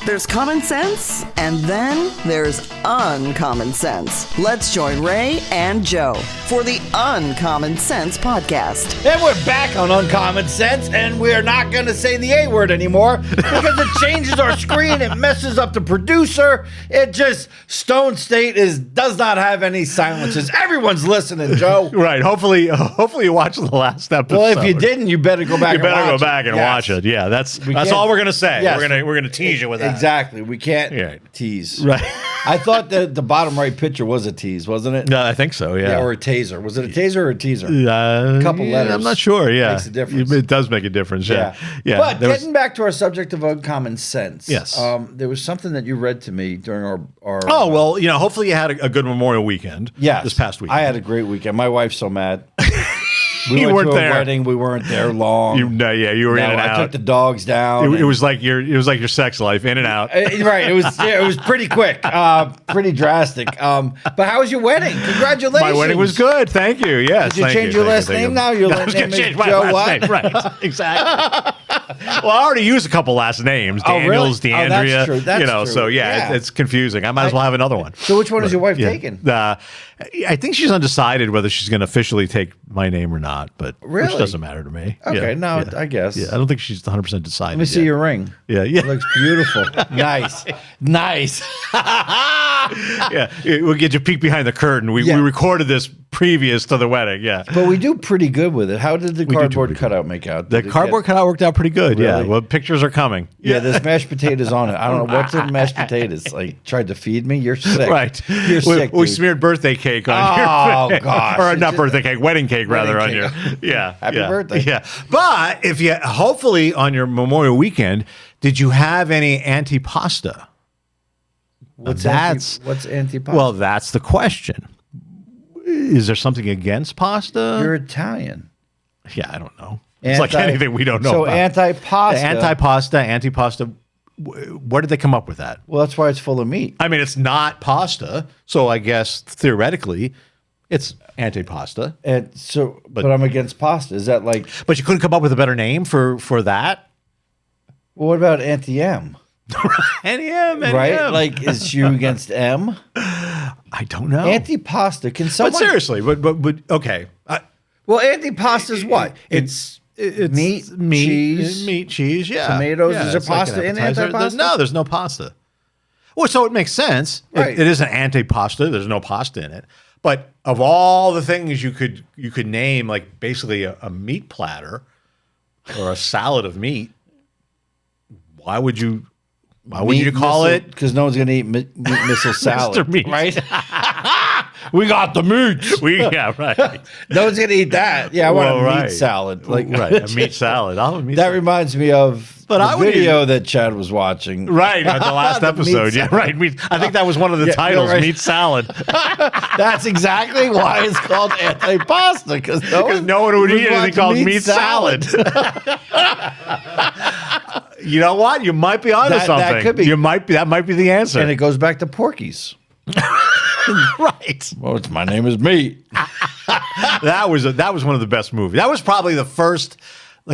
There's common sense, and then there's uncommon sense. Let's join Ray and Joe for the Uncommon Sense podcast. And we're back on Uncommon Sense, and we're not going to say the A word anymore because it changes our screen. It messes up the producer. It just, Stone State does not have any silences. Everyone's listening, Joe. Right. Hopefully you watched the last episode. Well, if you didn't, you better go back. Watch it. Yeah, that's all we're gonna say. Yes. We're gonna tease you with that. Exactly. We can't tease. Right. I thought that the bottom right picture was a tease, wasn't it? No, I think so. Yeah. Or a taser. Was it a taser or a teaser? A couple letters. I'm not sure. Yeah, makes a difference. It does make a difference. Yeah. But getting back to our subject of uncommon sense. Yes. There was something that you read to me during our Oh well, hopefully you had a good Memorial weekend. Yes. This past weekend. I had a great weekend. My wife's so mad. We went weren't to a there. wedding. We weren't there long. You were in and out. I took the dogs down. It was like your sex life, in and out. Right. It was pretty quick, pretty drastic. But how was your wedding? Congratulations. My wedding was good. Thank you. Yes. Did you change your last name now? Your last name is Joe what? Name. Right. Exactly. Well, I already used a couple last names. Daniels, really? DeAndrea. That's true. That's true. So it's confusing. I might as well have another one. So which one is your wife taking? I think she's undecided whether she's going to officially take my name or not, but which doesn't matter to me. Okay, I guess. Yeah, I don't think she's 100% decided. Let me see your ring. Yeah. It looks beautiful. Nice. Yeah, we'll get you a peek behind the curtain. We recorded this previous to the wedding. Yeah, but we do pretty good with it. How did the cardboard cutout make out? The cardboard cutout worked out pretty good. Really? Yeah, well, pictures are coming. Yeah, there's mashed potatoes on it. I don't know what's in mashed potatoes. Like, tried to feed me. You're sick. Right. You're sick. We smeared birthday cake on your. Oh gosh. Or not birthday cake, wedding cake rather on your. Yeah. Happy birthday. Yeah, but if you hopefully on your Memorial weekend, did you have any antipasta? What's antipasta? Well, that's the question. Is there something against pasta? You're Italian. Yeah, I don't know. It's like anything we don't know so about. Antipasta, where did they come up with that? Well, that's why it's full of meat. I mean, it's not pasta, so I guess theoretically it's antipasta. And so, but I'm against pasta. Is that like? But you couldn't come up with a better name for that? Well, what about anti-M? N-E-M, right? Like, is you against M? I don't know. Antipasta. Can someone? But seriously, but okay. Well, antipasta is what? It's meat, cheese, yeah. Tomatoes. Yeah, is there pasta in antipasta? There's no pasta. Well, so it makes sense. Right. It is an antipasta. There's no pasta in it. But of all the things you could name, like basically a meat platter or a salad of meat, why would you call it? Because no one's going to eat meat missile salad. Mr. Meat. Right? We got the meat. Yeah, right. No one's going to eat that. Yeah, I want a meat salad. Right, a meat salad. That reminds me of the video that Chad was watching. Right, at the last episode. Yeah, right. I think that was one of the titles, Meat Salad. That's exactly why it's called antipasta, because no one would eat anything called meat salad. You know what? You might be onto something. That could be. That might be the answer. And it goes back to Porky's. Right. Well, my name is meat. That was one of the best movies. That was probably the first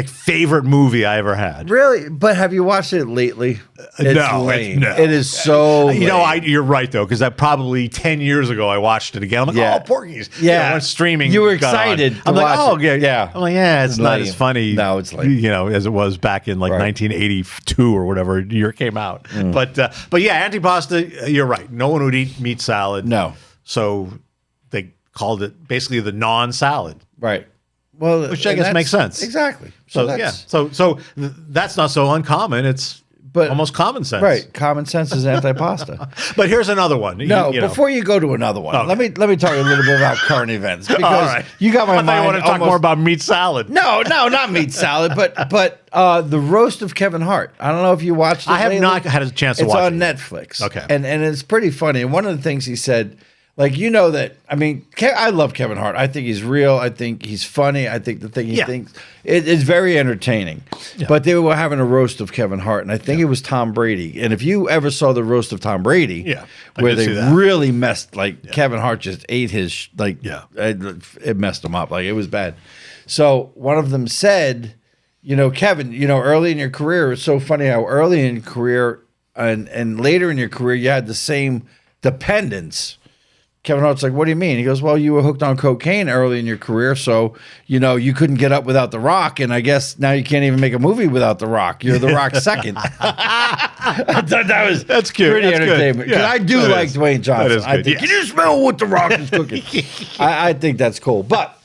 favorite movie I ever had. Really? But have you watched it lately? It's lame. It is so lame. You're right, though, because probably 10 years ago I watched it again. I'm like, oh, Porky's. Yeah. Streaming. You were excited. I'm like, oh, yeah. Yeah. I'm like, yeah, it's not as funny. No, it's lame. As it was back in 1982 or whatever year it came out. But yeah, antipasta, you're right. No one would eat meat salad. No. So they called it basically the non-salad. Right. Well, which I guess makes sense. Exactly. So that's not so uncommon. It's almost common sense. Right. Common sense is antipasta. But here's another one. Before you go to another one, let me talk a little bit about current events, because you got my mind. I want to talk more about meat salad. No, not meat salad, but the roast of Kevin Hart. I don't know if you watched it. I have not had a chance to watch it. It's on Netflix. Okay. And it's pretty funny. And one of the things he said, that, I mean, I love Kevin Hart. I think he's real. I think he's funny. I think the thing he thinks is very entertaining. Yeah. But they were having a roast of Kevin Hart, and I think it was Tom Brady. And if you ever saw the roast of Tom Brady, where they really messed, Kevin Hart just ate his, it messed him up. It was bad. So one of them said, Kevin, early in your career, it's so funny how early in your career and later in your career you had the same dependence. Kevin Hart's like, what do you mean? He goes, well, you were hooked on cocaine early in your career, so you couldn't get up without The Rock, and I guess now you can't even make a movie without The Rock. You're The Rock's second. I thought that's cute. Pretty That's entertainment. good. Yeah, I do like Dwayne Johnson. That is I good. think, Yeah. can you smell what The Rock is cooking? I think that's cool, but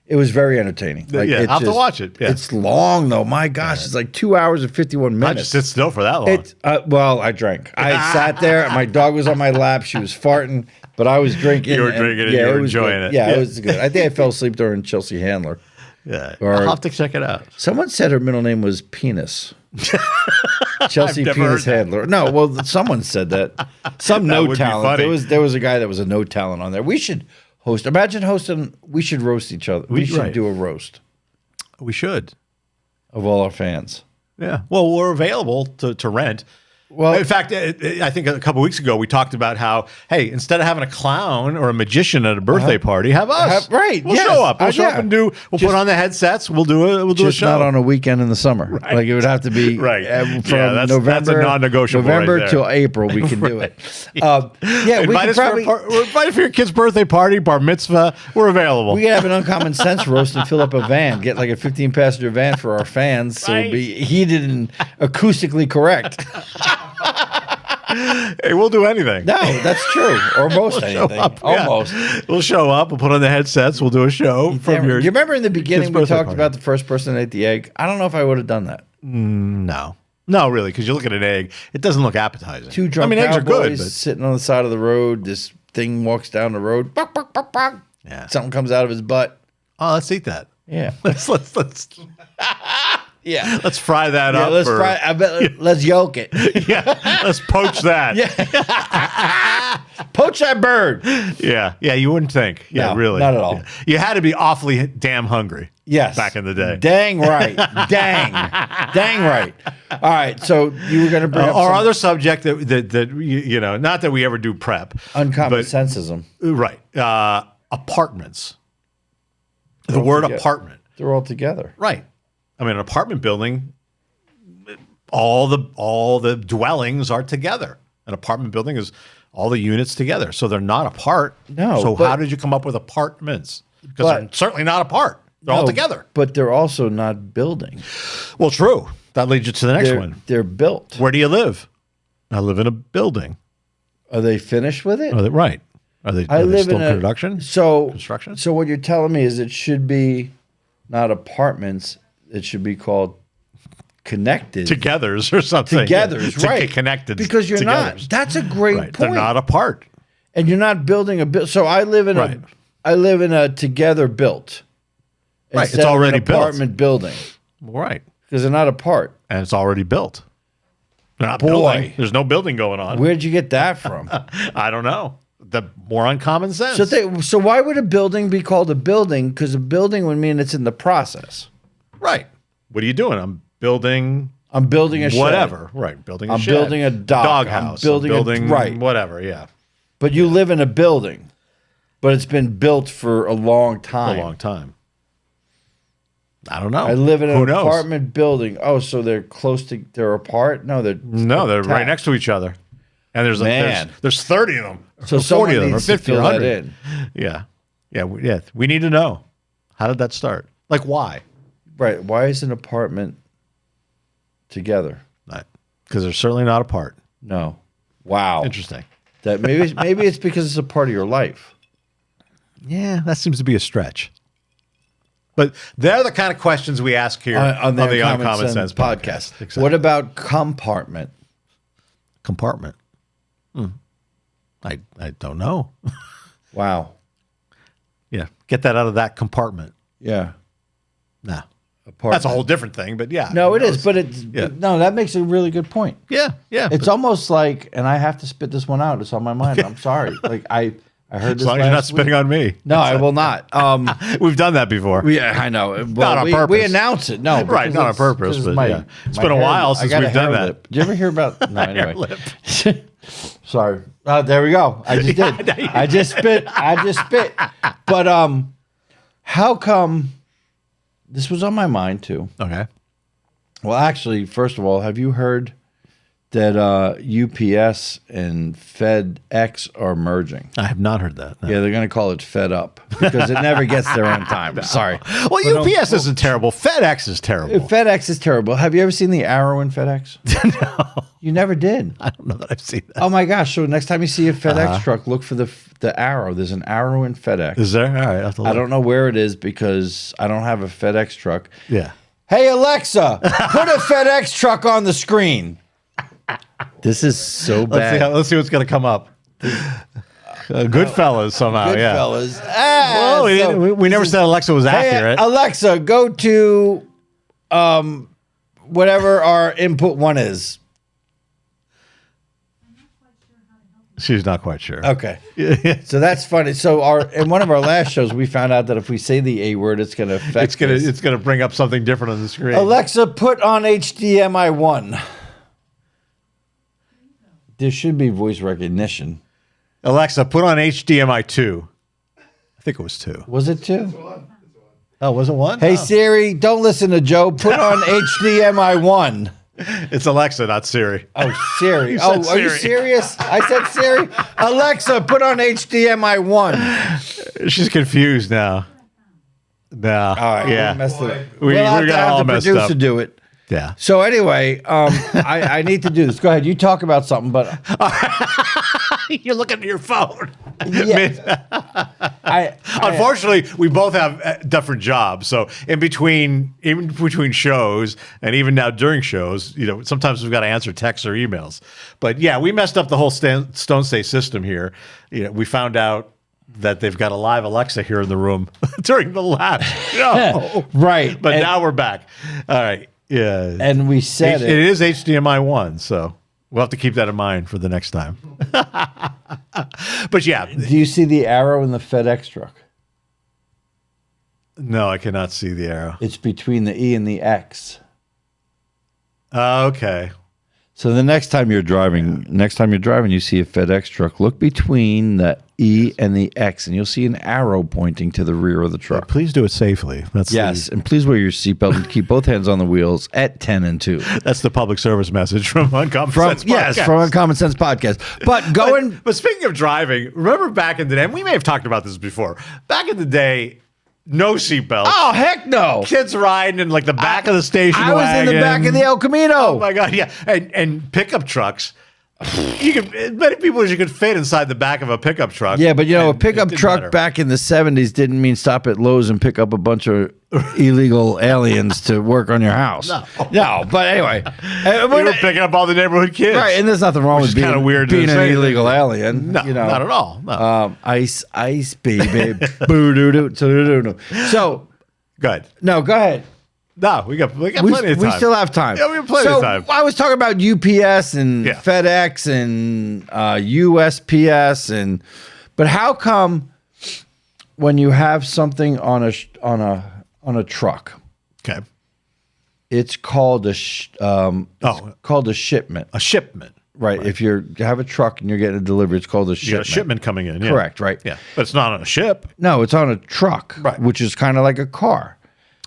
it was very entertaining. Like, I'll have to watch it. Yeah. It's long though. My gosh, it's like 2 hours and 51 minutes. I just sit still for that long. Well, I drank. I sat there. My dog was on my lap. She was farting, but I was drinking. You were drinking and you were enjoying it. Yeah, it was good. I think I fell asleep during Chelsea Handler. Yeah, Or- I'll have to check it out. Someone said her middle name was Penis. Chelsea I've never Penis heard that. Handler. No, well, someone said that. Some That no would be talent. funny. There was a guy that was a no talent on there. We should host. Imagine hosting. We should roast each other. We should right. do a roast We should. of all our fans. Yeah. Well, we're available to rent. Well, In fact, I think a couple weeks ago we talked about how, hey, instead of having a clown or a magician at a birthday party, have us. right, We'll yes. show up. We'll show Yeah. up and we'll put on the headsets. We'll do a just show. not on a weekend in the summer. Like it would have to be Right. from Yeah, that's November. a non-negotiable November right there. till April, we can do it. Yeah, we Invite could us probably. we're invited for your kid's birthday party, bar mitzvah. We're available. We could have an uncommon sense roast and fill up a van, get like a 15-passenger van for our fans, so it'll be heated and acoustically correct. Hey, we'll do anything. No, that's true. Or most anything. Up, yeah. Almost. We'll show up. We'll put on the headsets. We'll do a show from Do your. you remember in the beginning we birthday talked party. about the first person that ate the egg? I don't know if I would have done that. No, really, because you look at an egg, it doesn't look appetizing. Two drunk eggs are good, cowboys but sitting on the side of the road. This thing walks down the road. Bok, bok, bok, bok. Yeah. Something comes out of his butt. oh, let's eat that. Yeah. Let's Yeah. let's fry that up. Let's or- try. I bet. Let's yolk it. Yeah, let's poach that. Poach that bird. Yeah, you wouldn't think. Yeah, No, really, not at all. Yeah. You had to be awfully damn hungry. Yes. back in the day. Dang right. Dang right. All right. So you were going to bring up Our some other subject that not that we ever do prep, uncommon but sensism. right, apartments. The word together. apartment. They're all together. Right. I mean, an apartment building, all the dwellings are together. An apartment building is all the units together. So they're not apart. No, So but- how did you come up with apartments? Because But- they're certainly not apart. They're all No, together. But they're also not building. Well, true. That leads you to the next one. They're built. Where do you live? I live in a building. Are they finished with it? Are they right? Are they still in production? Construction? So what you're telling me is it should be not apartments. It should be called connected. Togethers or something. Togethers, To right? get connected. Because you're not. togethers. That's a great Right. point. They're not apart. And you're not building a so I live in Right. I live in a together built. Right, it's instead of already an built. apartment building Right. because they're not apart. And it's already built. They're not Boy. building. There's no building going on. Where'd you get that from? I don't know. The more uncommon sense. So why would a building be called a building? Because a building would mean it's in the process. right. What are you doing? I'm building I'm building a shed. whatever. Right. Building a I'm shed. building a dock. Doghouse. I'm building right. whatever. Yeah. But you live in a building, but it's been built for a long time. A long time. I don't know. I live in Who an knows? apartment building. Oh, so they're they're apart? No, they're They're right attached. next to each other. And Man. there's 30 of them. So or 40 someone of them or needs to 50 or fill that 100. in. Yeah. Yeah. We need to know. How did that start? Like why? Right. Why is an apartment together? Because they're certainly not apart. No. Wow. Interesting. That maybe it's because it's a part of your life. Yeah, that seems to be a stretch. But they're the kind of questions we ask here on the Uncommon Sense podcast. Exactly. What about compartment? Compartment? I don't know. Wow. Yeah, get that out of that compartment. Yeah. Nah. Apartment. That's a whole different thing, but yeah. No, it who is, knows? but it's no. That makes a really good point. Yeah. It's almost like, and I have to spit this one out. It's on my mind. I'm sorry. Like I heard this. As long as you're not last spitting week. on me. No, I will not. We've done that before. Yeah, I know. Well, Not on we purpose. announce it. No, Right, because not on it's- purpose, because but yeah. It's been a while since I got we've a done hair that. lip. Did you ever hear about? No, Hair anyway. lip. Sorry. There we go. I just did. I just spit. But how come? This was on my mind too. Okay. Well, actually, first of all, have you heard that UPS and FedEx are merging. I have not heard that. No. Yeah, they're going to call it Fed Up because it never gets there on time. No. Sorry. Well, UPS isn't terrible. FedEx is terrible. FedEx is terrible. Have you ever seen the arrow in FedEx? No. You never did. I don't know that I've seen that. Oh my gosh! So next time you see a FedEx truck, look for the arrow. There's an arrow in FedEx. Is there? All right. I'll have to look. I don't know where it is because I don't have a FedEx truck. Yeah. Hey Alexa, put a FedEx truck on the screen. This is so bad. Let's see what's going to come up. Goodfellas somehow. Goodfellas. Yeah. Well, we never said Alexa was accurate. Hey, Alexa, go to whatever our input one is. She's not quite sure. Okay. So that's funny. So in one of our last shows, we found out that if we say the A word, it's going to affect It's going to bring up something different on the screen. Alexa, put on HDMI 1. There should be voice recognition. Alexa, put on HDMI 2. I think it was 2. Was it 2? Oh, was it 1? Hey, Siri, don't listen to Joe. Put on HDMI 1. It's Alexa, not Siri. Oh, Siri. Oh, are you serious? I said Siri. Alexa, put on HDMI 1. She's confused now. No. All right. Yeah. We messed it up. We got all messed up. To do it. Yeah. So anyway, I need to do this. Go ahead. You talk about something, but you're looking at your phone. Yeah. Unfortunately, we both have different jobs. So in between shows, and even now during shows, sometimes we've got to answer texts or emails. But yeah, we messed up the whole Stone State system here. We found out that they've got a live Alexa here in the room during the last show. Right. But now we're back. All right. Yeah. And we said it is HDMI 1, so we'll have to keep that in mind for the next time. But yeah. Do you see the arrow in the FedEx truck? No, I cannot see the arrow. It's between the E and the X. Okay. So the next time you're driving, you see a FedEx truck, look between the E and the X, and you'll see an arrow pointing to the rear of the truck. Yeah, please do it safely. And please wear your seatbelt and keep both hands on the wheels at 10 and 2. That's the public service message from Uncommon Sense Podcast. Yes, from Uncommon Sense Podcast. But speaking of driving, remember back in the day, and we may have talked about this before, back in the day, no seatbelts. Oh, heck no. Kids riding in like the back of the station wagon. I was in the back of the El Camino. Oh, my God, yeah. And pickup trucks. As many people as you could fit inside the back of a pickup truck. Yeah, but a pickup truck back in the 70s didn't mean stop at Lowe's and pick up a bunch of illegal aliens to work on your house. No, but anyway. You were picking up all the neighborhood kids. Right, and there's nothing wrong with being an illegal alien. No, not at all. No. Ice, baby. Boo-doo-doo. So. Go ahead. No, go ahead. No, we got plenty of time. We still have time. Yeah, we have plenty of time. I was talking about UPS and FedEx and USPS but how come when you have something on a truck, okay, it's called a shipment. A shipment. Right. If you have a truck and you're getting a delivery, it's called a shipment. You got a shipment coming in. Yeah. Correct. Right. Yeah, but it's not on a ship. No, it's on a truck, which is kind of like a car.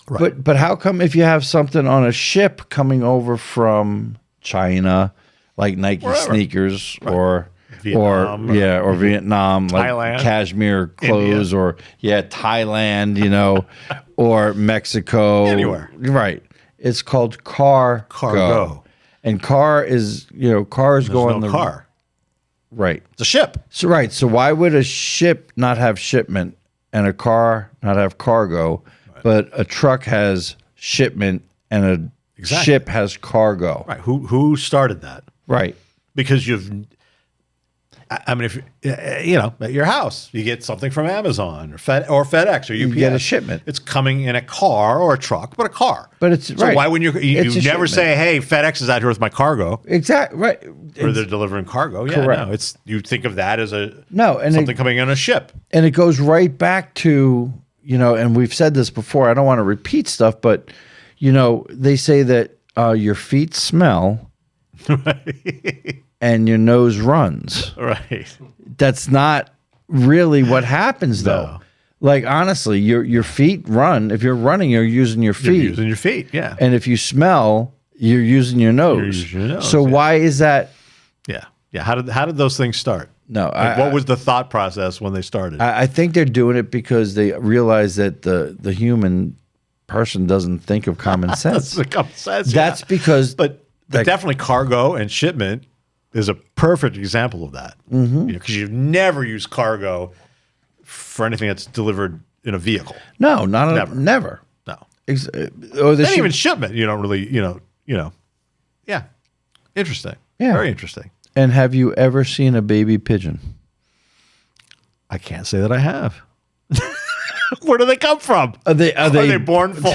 Right. But how come if you have something on a ship coming over from China, like Nike sneakers or Vietnam, or Vietnam, Thailand, like cashmere clothes, India. or Thailand, or Mexico, anywhere, right? It's called cargo, and car is cars go on the car, right? It's a ship, So why would a ship not have shipment and a car not have cargo? But a truck has shipment and a ship has cargo. Right. Who started that? Right. Because if at your house, you get something from Amazon or FedEx or UPS. You get a shipment. It's coming in a car or a truck, but a car. But it's so why wouldn't you never shipment. Say, hey, FedEx is out here with my cargo. Exactly. Right. Or they're delivering cargo. Yeah. Correct. No, you think of that as something coming on a ship. And it goes right back to and we've said this before, I don't want to repeat stuff, but, they say that your feet smell and your nose runs. Right. That's not really what happens, though. No. Like, honestly, your feet run. If you're running, you're using your feet. You're using your feet, yeah. And if you smell, You're using your nose. You're using your nose, So yeah. why is that? Yeah. Yeah. How did those things start? No, Like, what was the thought process when they started? I think they're doing it because they realize that the human person doesn't think of common sense. That's the common sense. That's yeah. because, But like- definitely cargo and shipment is a perfect example of that. Because you've never used cargo for anything that's delivered in a vehicle. no, not Never. never. No. Or the And even shipment, you don't really, Yeah. Interesting. Yeah. Very interesting. And have you ever seen a baby pigeon? I can't say that I have. Where do they come from? Are they born full?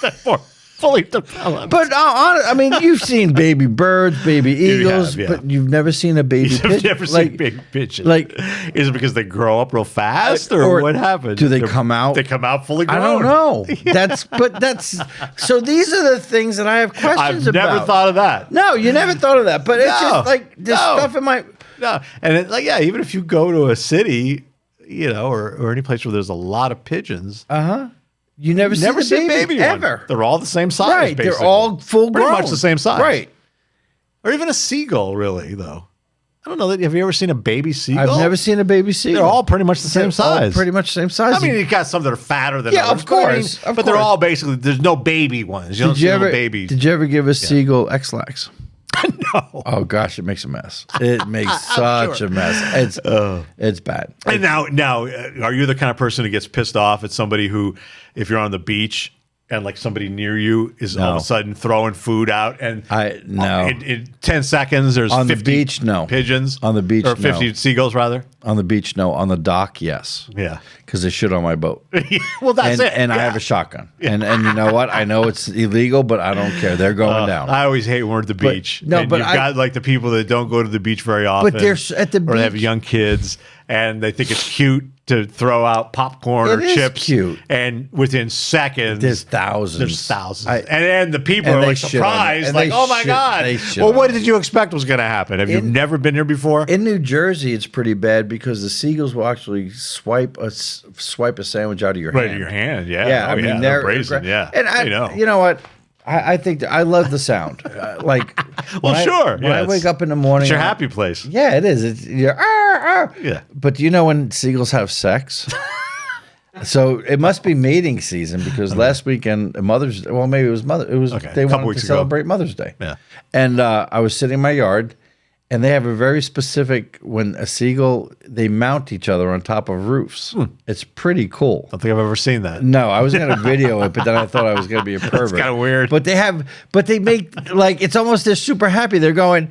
They're born fully developed. But I mean, you've seen baby birds, baby eagles, have, yeah. but you've never seen a baby You've pigeon. never seen big pigeons. like- is it because they grow up real fast, or what happens? do they come out? They come out fully grown. I don't know. That's so. These are the things that I have questions I've about. never thought of that. No, you never thought of that. But it's No, just like this no. stuff in my. No, and even if you go to a city, or any place where there's a lot of pigeons, You never never see see a baby one. ever. They're all the same size. Right, basically. they're all full pretty grown. much the same size. Right. Or even a seagull, really, though. I don't know. Have you ever seen a baby seagull? I've never seen a baby seagull. They're all pretty much the same They're all size. pretty much the same size. I mean, you got some that are fatter than Yeah, others. of but I mean, course, of but they're course. all basically. There's no baby ones. You don't see little babies. Did you ever give a seagull X-Lax? No. Oh gosh, it makes a mess. It makes such a mess. It's bad. And now, are you the kind of person who gets pissed off at somebody who, if you're on the beach and like somebody near you is all of No. a sudden throwing food out, and No. in 10 seconds there's On the 50 beach, no. pigeons On the beach, or 50 no. seagulls rather. On the beach, no. On the dock, yes. Yeah. Because they shit on my boat. Well, that's it. And I Yeah. have a shotgun. And you know what? I know it's illegal, but I don't care. They're going down. I always hate when we're at the beach. no, and but you've I- got like the people that don't go to the beach very often. they're at the or they have beach. young kids and they think it's cute to throw out popcorn or It is chips. cute. And within seconds, There's thousands. There's thousands. I- and then the people and are they like shit on it. surprised, And like, they oh my shit- God. they shit Well, on what it. did you expect was going to happen? Have you never been here before? In New Jersey, it's pretty bad because the seagulls will actually swipe a sandwich out of your Right hand. in your hand, yeah. Yeah, Oh, I mean yeah, they're brazen, yeah. And I know. you know what? I think I love the sound. Well, sure. When I yes. wake up in the morning, It's your happy place. Yeah, it is. It's you're, Yeah. But do you know when seagulls have sex? So it must be mating season because last weekend, maybe it was Okay, they a couple wanted to weeks ago. celebrate Mother's Day. Yeah. And I was sitting in my yard, and they have a very specific when a seagull they mount each other on top of roofs. It's pretty cool. Don't think I've ever seen that. No, I was going to video it, but then I thought I was going to be a pervert. kinda weird. But they make like it's almost they're super happy. They're going.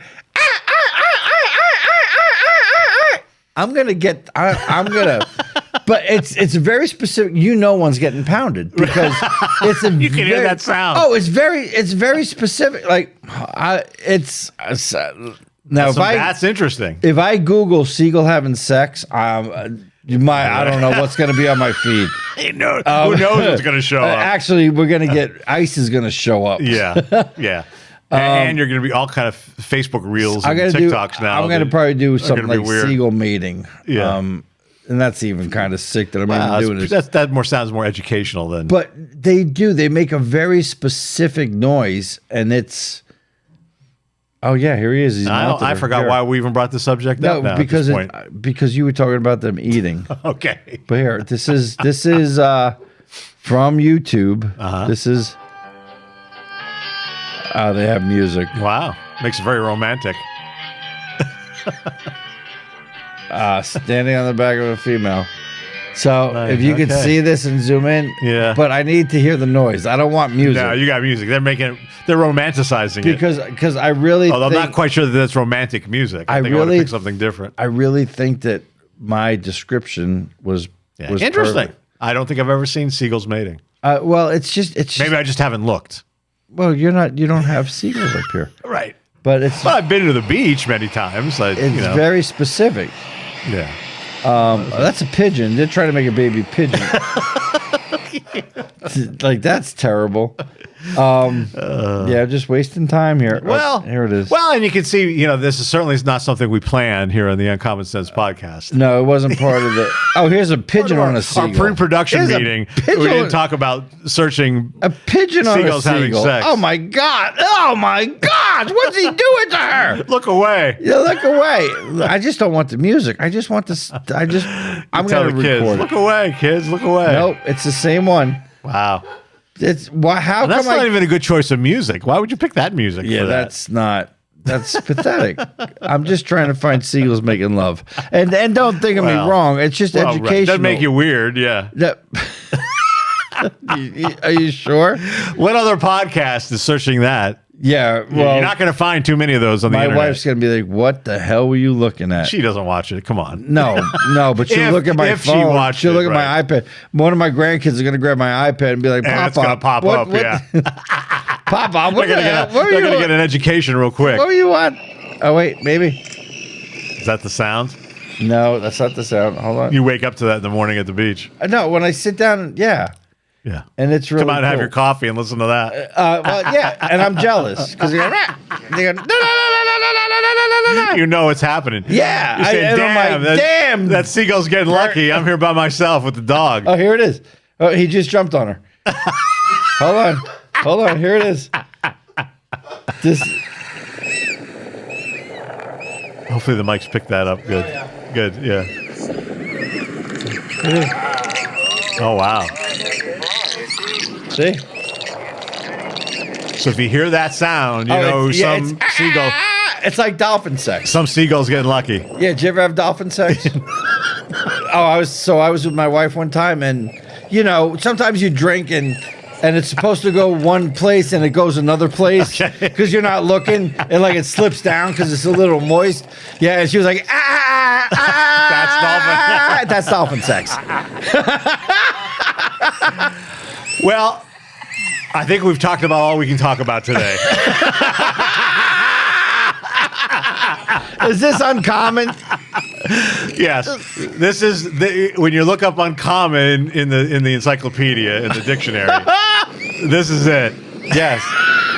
I'm gonna. But it's very specific. One's getting pounded because it's a. You can hear that sound. Oh, it's very specific. Like now That's interesting. if I Google seagull having sex, I don't know what's going to be on my feed. Who knows what's going to show up? Actually, we're going to get ICE is going to show up. Yeah, yeah. And you're going to be all kind of Facebook reels and TikToks now. I'm going to probably do something gonna be like weird. seagull mating. Yeah. And that's even kind of sick that I'm Wow, even doing this. that sounds more educational than. But they make a very specific noise, and it's. Oh yeah, here he is. He's mounted I right forgot here. why we even brought the subject up. Now, because at this point. because you were talking about them eating. Okay. But here, this is from YouTube. This is. They have music. Wow, makes it very romantic. Standing on the back of a female. So Nice, if you could okay. see this and zoom in, Yeah. But I need to hear the noise. I don't want music No, you got music. They're romanticizing it. because I really. Although I'm think, not quite sure that that's romantic music. I think I really- want to pick something different. I really think that my description was Interesting. perfect. I don't think I've ever seen seagulls mating. Well, it's just Maybe I just haven't looked. well, you don't have seagulls up here, Right. but it's But I've been to the beach many times. it's very specific. yeah. That's a pigeon. They're trying to make a baby pigeon. Like that's terrible. Yeah, just wasting time here. Well, here it is. Well, and you can see, this is certainly not something we planned here on the Uncommon Sense podcast. No, it wasn't part of it. Oh, here's a pigeon on a seagull. Our pre-production meeting, we didn't talk about searching a pigeon on a seagulls having seagull. sex. Oh my God! Oh my God! What's he doing to her? Look away. Yeah, look away. I just don't want the music. I just want this. I'm going to kids, record it. look away, kids. Look away. Nope, it's the same one. Wow. It's why? How Well, that's come not even a good choice of music. Why would you pick that music? Yeah, for that? that's not. That's pathetic. I'm just trying to find seagulls making love, and don't think of me wrong. It's just educational. Right. Doesn't make you weird, yeah. Are you sure? What other podcast is searching that? Yeah, well, you're not going to find too many of those on the internet. My wife's going to be like, "What the hell were you looking at?" She doesn't watch it. Come on. No, but she'll look at my phone. She'll look at my iPad. One of my grandkids is going to grab my iPad and be like, "Pop, it's going to pop up." Yeah. Pop-Up, what they're going to get an education real quick. What do you want? Oh, wait, maybe. Is that the sound? No, that's not the sound. Hold on. You wake up to that in the morning at the beach. No, when I sit down, yeah. Yeah. And it's really Come out and have your coffee and listen to that. Well, yeah, and I'm jealous because they go, you know it's happening. Yeah. You say, damn, that seagull's getting lucky. I'm here by myself with the dog. Oh, here it is. Oh, he just jumped on her. Hold on. Here it is. Hopefully the mics picked that up. Good. Good, yeah. Oh, wow. See? So if you hear that sound, some seagull. It's like dolphin sex. Some seagull's getting lucky. Yeah, did you ever have dolphin sex? I was with my wife one time, and sometimes you drink and it's supposed to go one place and it goes another place because you're not looking, and like it slips down because it's a little moist. Yeah, and she was like, that's dolphin sex. Well, I think we've talked about all we can talk about today. Is this uncommon? Yes. This is when you look up uncommon in the encyclopedia, in the dictionary. This is it. Yes.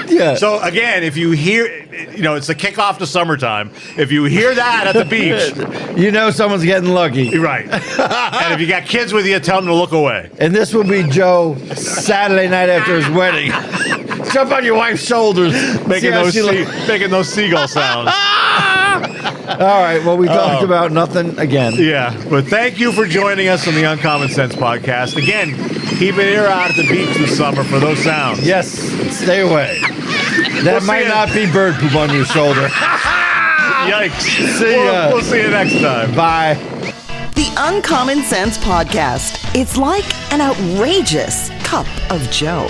Yeah. So again, if you hear, it's the kickoff to summertime. If you hear that at the beach, someone's getting lucky. Right. And if you got kids with you, tell them to look away. And this will be Joe Saturday night after his wedding. Jump on your wife's shoulders, making those seagull sounds. All right. Well, we talked about nothing again. Yeah. But thank you for joining us on the Uncommon Sense podcast. Again, keep an ear out at the beach this summer for those sounds. Yes. Stay away. That might not be bird poop on your shoulder. Yikes. See ya. We'll see you next time. Bye. The Uncommon Sense Podcast. It's like an outrageous cup of Joe.